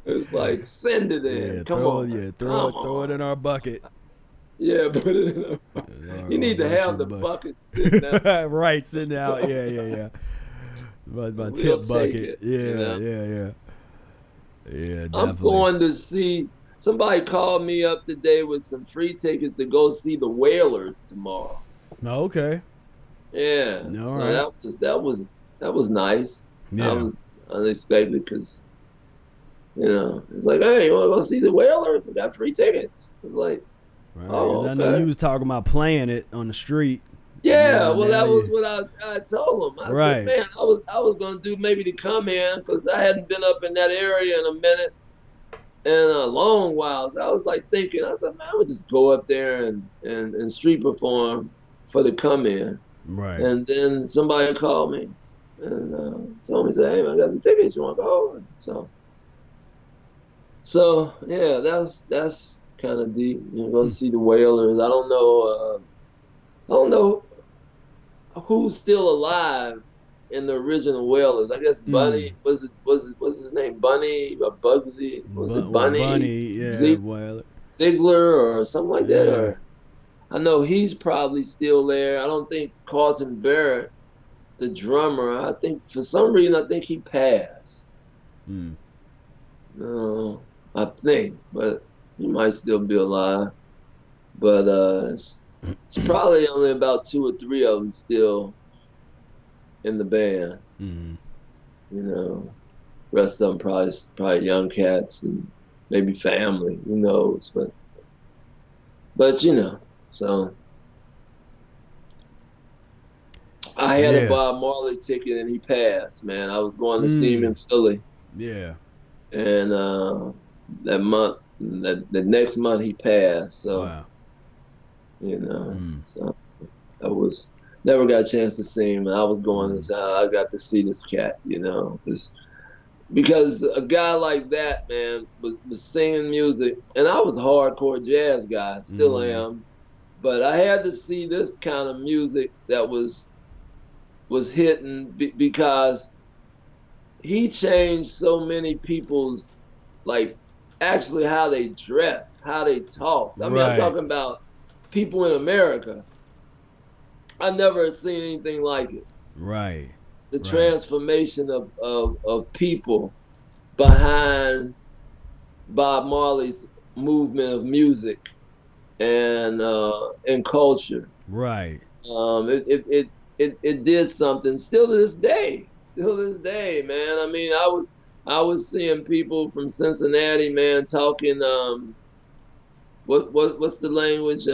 It's like, send it in. Yeah, Come on. Yeah, throw it in our bucket. Yeah, put it in a bucket. You need to have the bucket sitting out. Right, sitting out. Yeah. My tip bucket. Yeah, you know? Yeah, definitely. I'm going to see, somebody called me up today with some free tickets to go see the Whalers tomorrow. Oh, okay. Yeah. All so right. that was nice. Yeah. That was unexpected because, you know, it's like, hey, you want to go see the Whalers? I got free tickets. It's like, right. Oh, okay. I know you was talking about playing it on the street. Yeah, well, that was what I told him. I Right. said, man, I was going to do maybe to come in because I hadn't been up in that area in a minute and a long while. So I was like thinking, I said, man, I would just go up there and street perform for the come in. Right. And then somebody called me and told me, said, hey, man, I got some tickets. You want to go? So yeah, that's kind of deep. You know, go see the Whalers. I don't know who's still alive in the original Whalers. I guess Bunny was his name Bunny or Bugsy? Was it Bunny? Bunny, yeah. Ziegler or something like that. Or I know he's probably still there. I don't think Carlton Barrett, the drummer. I think for some reason I think he passed. No, I think, but he might still be alive. But it's probably only about 2 or 3 of them still in the band. You know, rest of them probably young cats and maybe family. Who knows? But you know, so I had a Bob Marley ticket and he passed. Man, I was going to see him in Philly. Yeah. And the next month he passed. So. Wow. You know, so I never got a chance to see him, and I was going and say I got to see this cat, you know, because a guy like that, man, was singing music, and I was a hardcore jazz guy, still am, but I had to see this kind of music that was hitting because he changed so many people's, like, actually how they dress, how they talk. I mean, I'm talking about people in America. I never had seen anything like it. Right. The transformation of people behind Bob Marley's movement of music and culture. Right. It did something. Still to this day, man. I mean, I was seeing people from Cincinnati, man, talking. What's the language?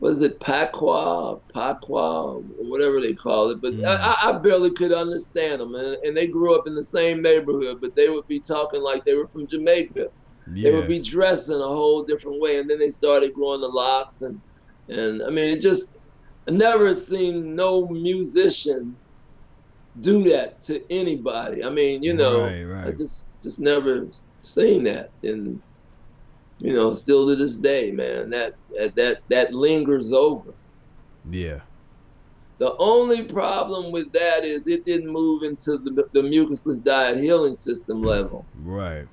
Was it Patois, or whatever they call it? But I barely could understand them, and they grew up in the same neighborhood, but they would be talking like they were from Jamaica. Yeah. They would be dressed in a whole different way, and then they started growing the locks, and I mean, I never seen no musician do that to anybody. I mean, you know, I just never seen that, and you know, still to this day, man, that lingers over. Yeah. The only problem with that is it didn't move into the Mucusless Diet Healing System level. Right.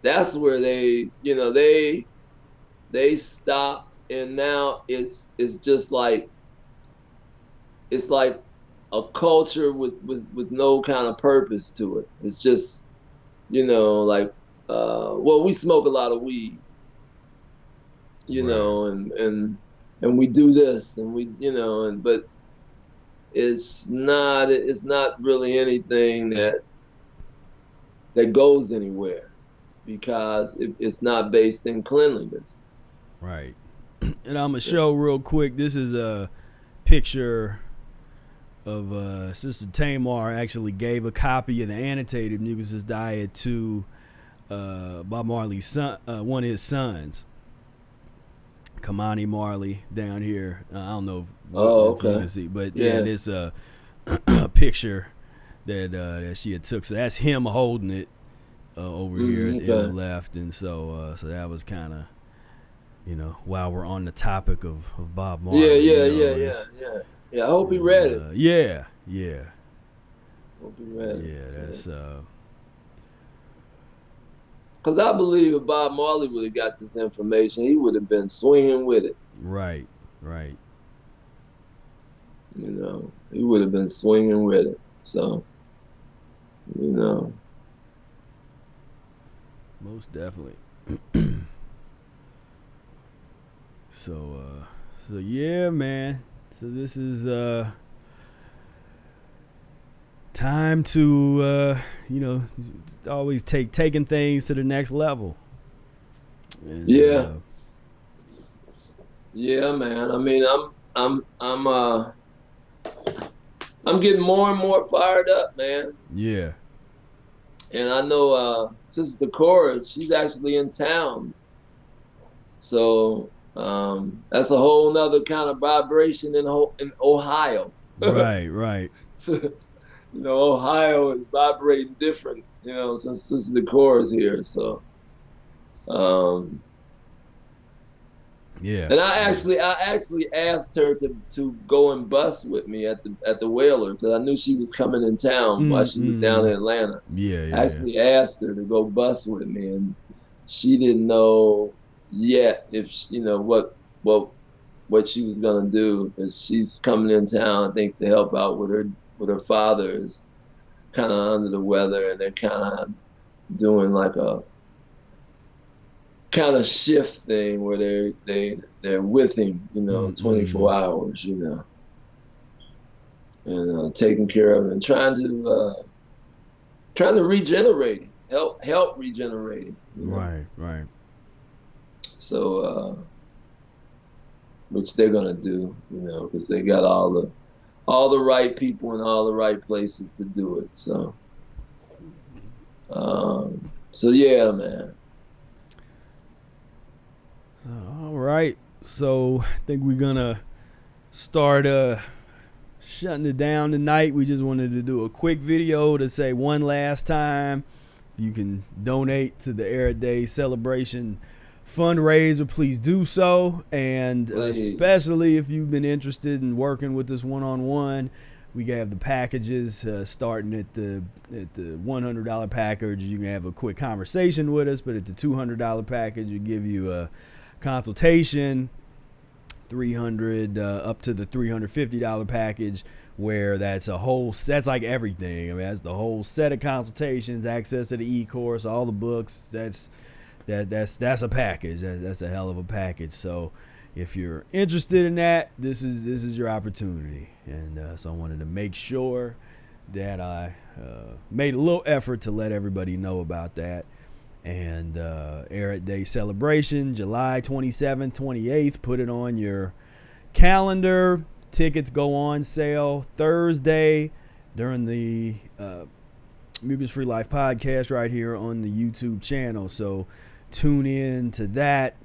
That's where they stopped, and now it's just like it's like a culture with no kind of purpose to it. It's just, like, well, we smoke a lot of weed, and we do this, and we, but it's not really anything that goes anywhere, because it's not based in cleanliness. Right. And I'm gonna show real quick. This is a picture of Sister Tamar. Actually gave a copy of the annotated Mucusless Diet to Bob Marley's son, one of his sons, Kamani Marley, down here. I don't know if you can see, but yeah, this a picture that she had took. So that's him holding it over here in the left, and so that was kind of, while we're on the topic of Bob Marley. Yeah. I hope he read it. Yeah. Hope he read it. Yeah, that's because I believe if Bob Marley would have got this information, he would have been swinging with it. Right. He would have been swinging with it. So, most definitely. So yeah, man. So this is time to always taking things to the next level. And, yeah, man. I mean, I'm getting more and more fired up, man. Yeah. And I know Sister Cora, she's actually in town. So that's a whole nother kind of vibration in Ohio. Right. So, Ohio is vibrating different, since Sister Cora is here. So, yeah. And I actually asked her to go and bus with me at the Whaler, because I knew she was coming in town while she was down in Atlanta. Yeah. I actually asked her to go bus with me, and she didn't know yet if what she was gonna do, because she's coming in town, I think, to help out with her father is kind of under the weather, and they're kind of doing like a kind of shift thing where they're with him, 24 hours, and taking care of him and trying to regenerate him, help regenerate him. Right. So, which they're gonna do, because they got all the right people in all the right places to do it. So, yeah, man. All right. So I think we're gonna start shutting it down tonight. We just wanted to do a quick video to say one last time, you can donate to the Ehret Day celebration fundraiser, please do so. And especially if you've been interested in working with us one-on-one, we have the packages starting at the $100 package. You can have a quick conversation with us, but at the $200 package, we give you a consultation. $300 up to the $350 package, where that's like everything. I mean, that's the whole set of consultations, access to the e-course, all the books. That's a package. That's a hell of a package. So if you're interested in that, this is your opportunity. And so I wanted to make sure that I made a little effort to let everybody know about that. And Ehret Day celebration, July 27th, 28th. Put it on your calendar. Tickets go on sale Thursday during the Mucus-free Life podcast right here on the YouTube channel. So tune in to that.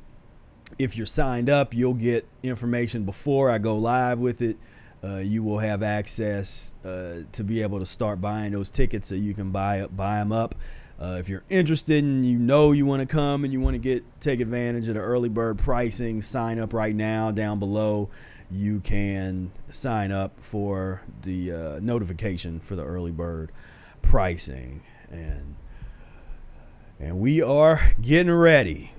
If you're signed up, you'll get information before I go live with it. You will have access to be able to start buying those tickets, so you can buy them up. If you're interested and you want to come and you want to take advantage of the early bird pricing, sign up right now down below. you can sign up for the notification for the early bird pricing. And we are getting ready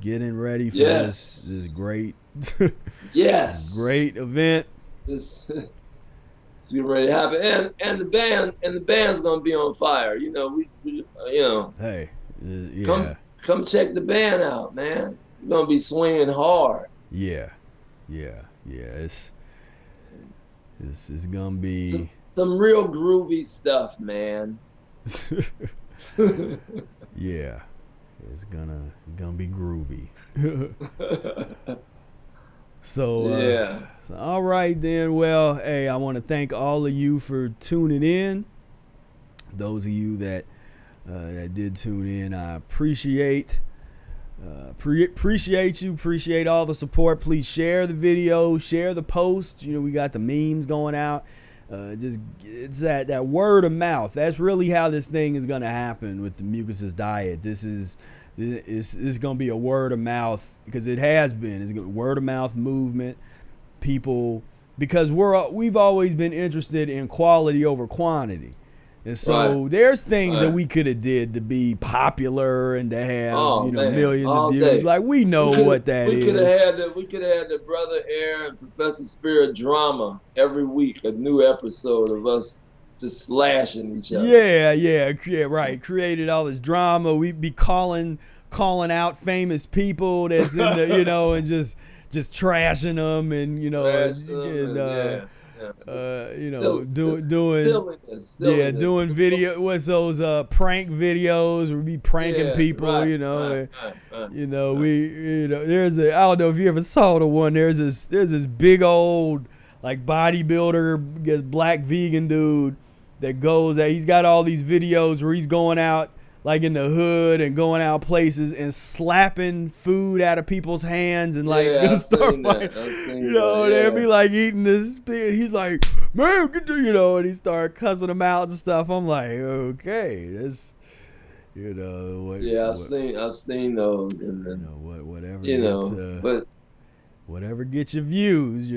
for this great great event. It's getting ready to happen, and the band's gonna be on fire. We Hey, come check the band out, man. We're gonna be swinging hard. Yeah. It's gonna be some real groovy stuff, man. Yeah, it's gonna be groovy. So all right then. Well, hey, I want to thank all of you for tuning in. Those of you that did tune in, I appreciate you. Appreciate all the support. Please share the video, share the post. We got the memes going out. It's that word of mouth. That's really how this thing is gonna happen with the Mucusless diet. This is gonna be a word of mouth, because it has been. It's a word of mouth movement. People, because we've always been interested in quality over quantity. And so there's things that we could have did to be popular and to have millions of views. Day. Like, we know what that is. We could have had the Brother Ehret and Professor Spira drama every week, a new episode of us just slashing each other. Yeah, right. Created all this drama. We'd be calling out famous people that's in the and just trashing them and doing video. What's those prank videos where we be pranking people, There's I don't know if you ever saw the one. There's this big old like bodybuilder, this black vegan dude that goes out. He's got all these videos where he's going out like in the hood and going out places and slapping food out of people's hands and like I've start seen fighting. that. They'll be like eating this pig. He's like, man, get to, and he start cussing them out and stuff. I'm like, okay, this, I've seen those, and then whatever whatever gets your views,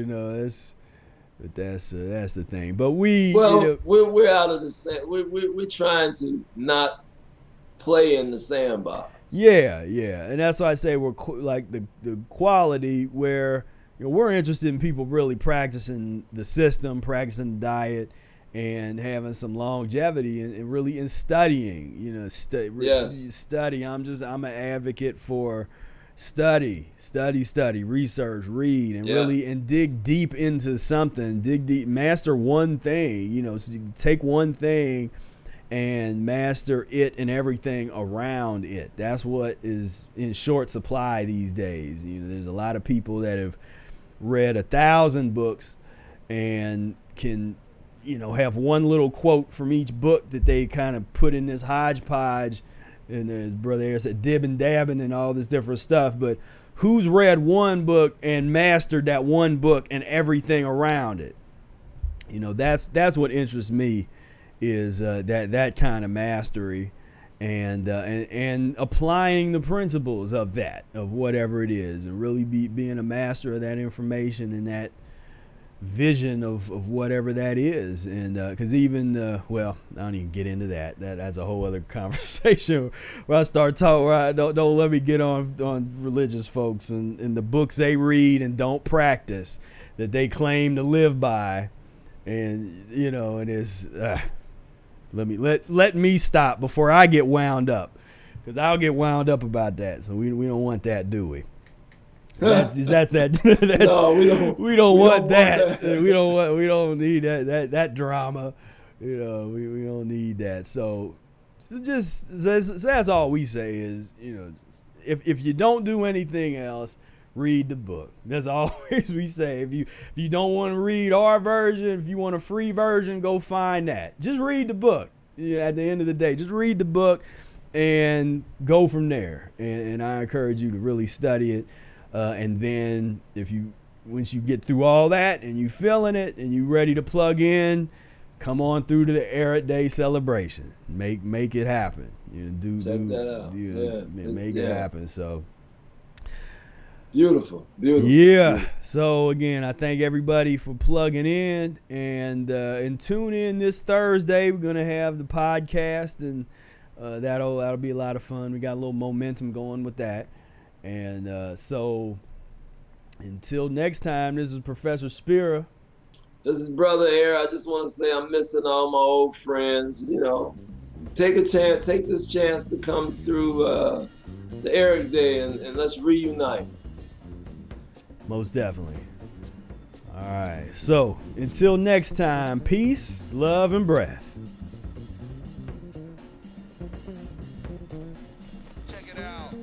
that's the thing. But we're out of the sand. We're trying to not play in the sandbox. Yeah, and that's why I say we're like the quality where we're interested in people really practicing the system, practicing the diet, and having some longevity and really in studying. Study. I'm an advocate for study, research, read, and really and dig deep into something. Dig deep, master one thing. So you can take one thing and master it and everything around it. That's what is in short supply these days. There's a lot of people that have read 1,000 books and can, have one little quote from each book that they kind of put in this hodgepodge, and as Brother Ehret said, dibbing, dabbing, and all this different stuff. But who's read one book and mastered that one book and everything around it? That's what interests me. Is that kind of mastery and applying the principles of whatever it is, and really being a master of that information and that vision of whatever that is. And because even I don't even get into that's a whole other conversation where I start talking, where I don't let me get on religious folks and the books they read and don't practice that they claim to live by, and and it's let me stop before I get wound up, because I'll get wound up about that. So we don't want that, do we? No, we don't want that. We don't need that drama. We don't need that. So that's all we say is, if you don't do anything else, read the book. That's always we say. If you don't want to read our version, if you want a free version, go find that. Just read the book. At the end of the day, just read the book and go from there. And I encourage you to really study it. And then once you get through all that and you feeling it and you ready to plug in, come on through to the Ehret Day celebration. Make it happen. Check that out. Make it happen. So Beautiful. Yeah. So again, I thank everybody for plugging in and tune in this Thursday. We're gonna have the podcast, and that'll be a lot of fun. We got a little momentum going with that, and so until next time, this is Professor Spira. This is Brother Ehret. I just want to say I'm missing all my old friends. You know, take this chance to come through the Ehret Day and let's reunite. Most definitely. All right. So until next time, peace, love, and breath. Check it out.